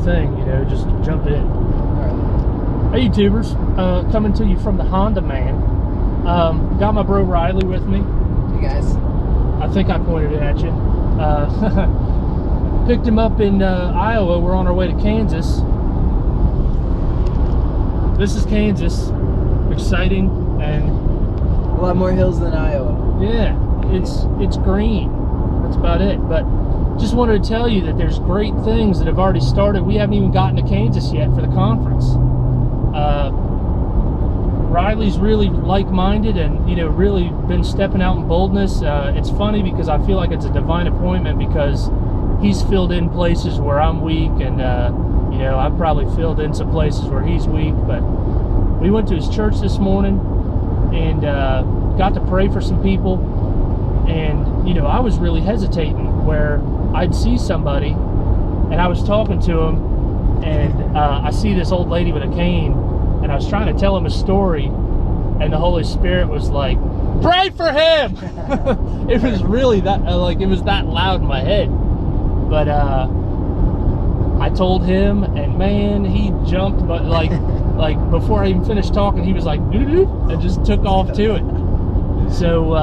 thing, you know, just jump in. All Hey YouTubers, coming to you from the Honda Man. Got my bro Riley with me. right. Hey guys. I think I pointed it at you. Picked him up in Iowa. We're on our way to Kansas. This is Kansas. Exciting and A lot more hills than Iowa. yeah, it's green. That's about it. But just wanted to tell you that there's great things that have already started. We haven't even gotten to Kansas yet for the conference. Riley's really like-minded and, you know, really been stepping out in boldness. It's funny because I feel like it's a divine appointment because he's filled in places where I'm weak, and you know, I've probably filled in some places where he's weak. But we went to his church this morning and got to pray for some people, and you know, I was really hesitating where I'd see somebody and I was talking to him, and I see this old lady with a cane, and I was trying to tell him a story, and the Holy Spirit was like, pray for him. It was really that like, it was that loud in my head. But I told him, and man, he jumped, but like before I even finished talking, he was like, doo-doo, and just took off to it. So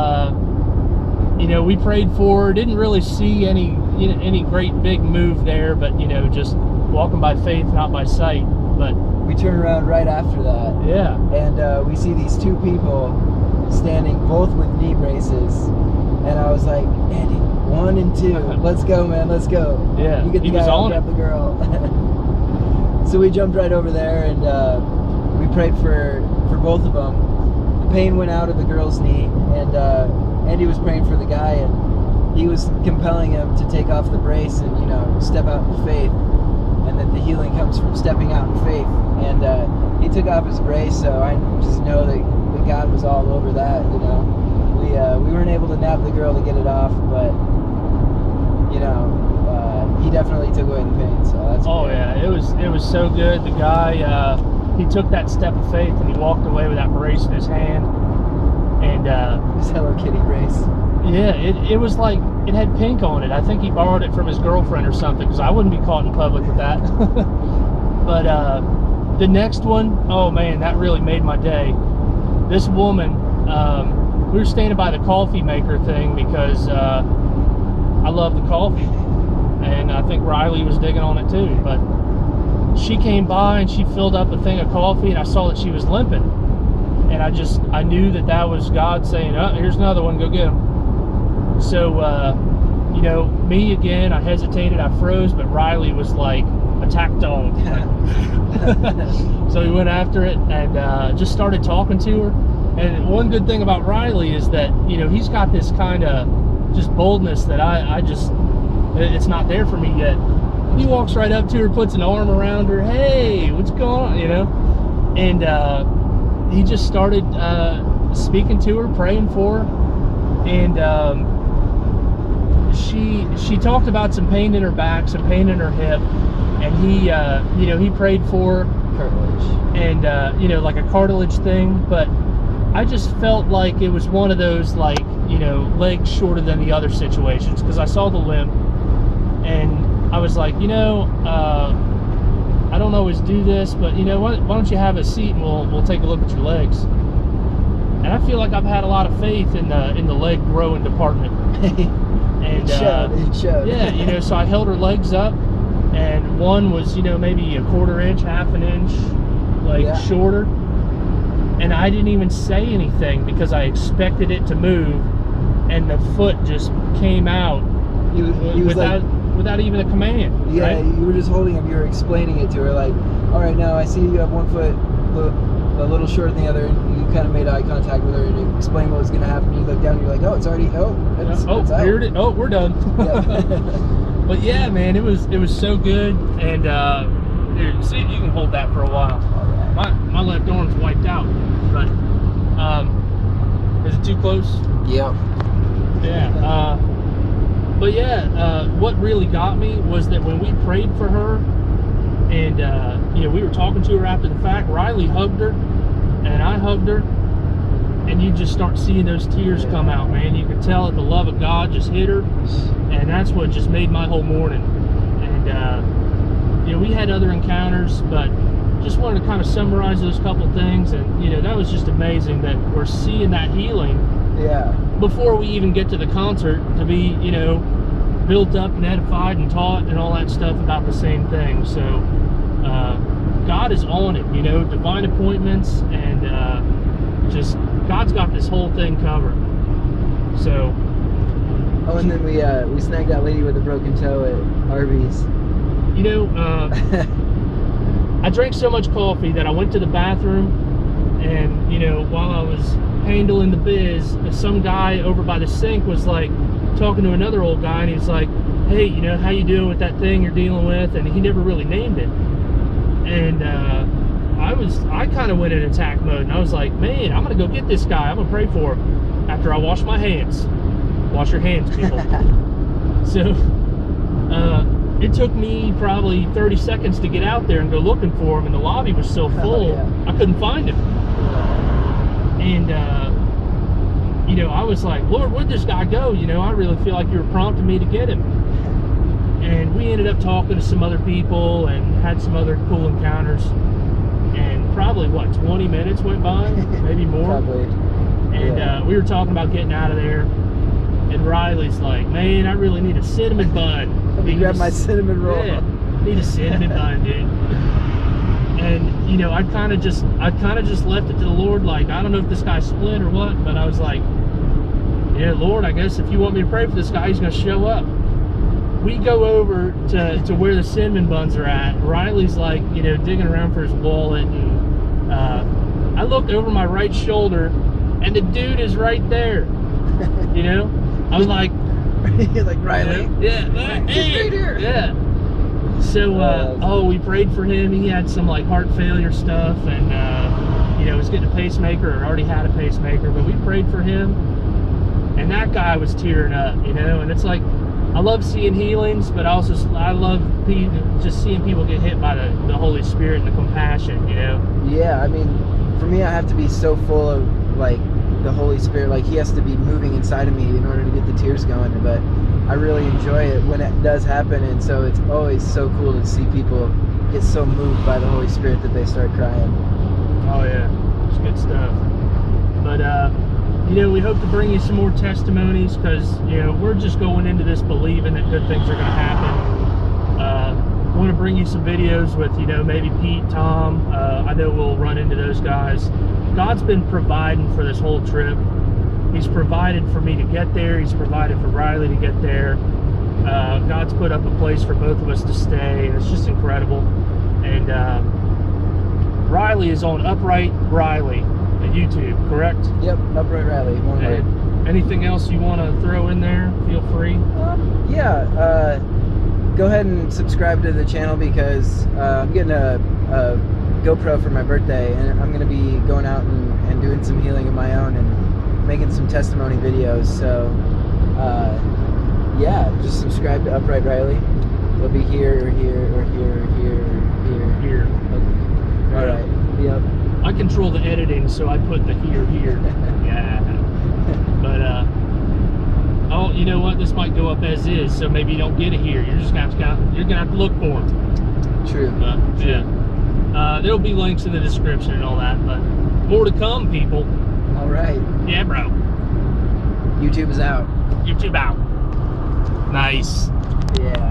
you know, we prayed for her. Didn't really see any great big move there, but you know, just walking by faith, not by sight. But We turn around right after that. yeah, And we see these two people standing, both with knee braces. And I was like, Andy, 1 and 2, let's go, man, let's go. Yeah, You get the he was guy, I'll on grab it. the girl. So we jumped right over there, and we prayed for both of them. The pain went out of the girl's knee, and Andy was praying for the guy, and he was compelling him to take off the brace and, you know, step out in faith, and that the healing comes from stepping out in faith. And he took off his brace, so I just know that God was all over that. You know, we weren't able to nab the girl to get it off, but you know, he definitely took away the pain. So that's oh good. yeah, it was so good. The guy, he took that step of faith and he walked away with that brace in his hand, and His Hello Kitty brace. yeah, it was like, it had pink on it. I think he borrowed it from his girlfriend or something, because I wouldn't be caught in public with that. But the next one, oh man, that really made my day. This woman, we were standing by the coffee maker thing because I love the coffee, and I think Riley was digging on it too. But she came by and she filled up a thing of coffee, and I saw that she was limping, and I knew that was God saying, oh, here's another one, go get him. So you know, me again, I hesitated, I froze, but Riley was like, attack dog. So we went after it and just started talking to her. And one good thing about Riley is that, you know, he's got this kind of just boldness that I just, it's not there for me yet. He walks right up to her, puts an arm around her, hey, what's going on, you know? And he just started speaking to her, praying for her. And she talked about some pain in her back, some pain in her hip, and he you know, he prayed for her, Cartilage. and you know, like a cartilage thing. But I just felt like it was one of those, like, you know, legs shorter than the other situations, because I saw the limp, and I was like, you know, I don't always do this, but you know what, why don't you have a seat and we'll take a look at your legs. And I feel like I've had a lot of faith in the leg growing department. And It showed. yeah, you know, so I held her legs up, and one was, you know, maybe a 1/4 inch, 1/2 inch, like shorter. And I didn't even say anything because I expected it to move, and the foot just came out He was like, without even a command. yeah, right? you were just holding him. You were explaining it to her, like, all right, now I see you have one foot a little shorter than the other, and you kind of made eye contact with her and you explained what was going to happen. You look down and you're like, oh, it's already, it's out. Here it is. Oh, we're done. Yeah. But yeah, man, it was so good. And here, see if you can hold that for a while. My left arm's wiped out, but is it too close? Yep. Yeah. But yeah, what really got me was that when we prayed for her, and you know, we were talking to her after the fact, Riley hugged her, and I hugged her, and you just start seeing those tears come out, man. You could tell that the love of God just hit her, and that's what just made my whole morning. And we had other encounters, but just wanted to kind of summarize those couple things. And that was just amazing that we're seeing that healing before we even get to the concert, to be built up and edified and taught and all that stuff about the same thing. So God is on it, divine appointments, and just God's got this whole thing covered. So and then we snagged that lady with a broken toe at Arby's. I drank so much coffee that I went to the bathroom, and while I was handling the biz, some guy over by the sink was like talking to another old guy, and he's like, hey, how you doing with that thing you're dealing with? And he never really named it. And I kind of went in attack mode, and I was like, man, I'm gonna go get this guy, I'm gonna pray for him after I wash my hands. Wash your hands, people. So it took me probably 30 seconds to get out there and go looking for him, and the lobby was so full, I couldn't find him. And I was like, Lord, where'd this guy go? I really feel like you were prompting me to get him. And we ended up talking to some other people and had some other cool encounters. And probably 20 minutes went by, maybe more. Probably. And we were talking about getting out of there. And Riley's like, man, I really need a cinnamon bun. Let me grab my cinnamon roll. Yeah, need a cinnamon bun, dude. And I kind of just left it to the Lord. Like, I don't know if this guy's split or what, but I was like, yeah, Lord, I guess if you want me to pray for this guy, he's gonna show up. We go over to where the cinnamon buns are at. Riley's like, digging around for his wallet, and I look over my right shoulder, and the dude is right there. I was like, you're like, Riley? Yeah, hey, right here. Yeah. So, we prayed for him. He had some like heart failure stuff, and was getting a pacemaker, or already had a pacemaker. But we prayed for him, and that guy was tearing up, And it's like, I love seeing healings, but I love just seeing people get hit by the Holy Spirit and the compassion, Yeah, I mean, for me, I have to be so full of like the Holy Spirit, like he has to be moving inside of me in order to get the tears going. But I really enjoy it when it does happen, and so it's always so cool to see people get so moved by the Holy Spirit that they start crying. Oh yeah, it's good stuff. But we hope to bring you some more testimonies, because we're just going into this believing that good things are going to happen. I want to bring you some videos with maybe Pete, Tom. I know we'll run into those guys. God's been providing for this whole trip. He's provided for me to get there. He's provided for Riley to get there. God's put up a place for both of us to stay, and it's just incredible. And Riley is on Upright Riley at YouTube, correct? Yep, Upright Riley, one word. Anything else you want to throw in there? Feel free. Go ahead and subscribe to the channel, because I'm getting a GoPro for my birthday, and I'm going to be going out and doing some healing of my own and making some testimony videos. So just subscribe to Upright Riley. It'll be here or here or here or here or here. Okay. All right. Yep. I control the editing, so I put the here. Yeah. But oh, you know what? This might go up as is, so maybe you don't get it here. You're just gonna have to look for them. True. True. Yeah. There'll be links in the description and all that, but more to come, people. All right. Yeah, bro. YouTube is out. YouTube out. Nice. Yeah.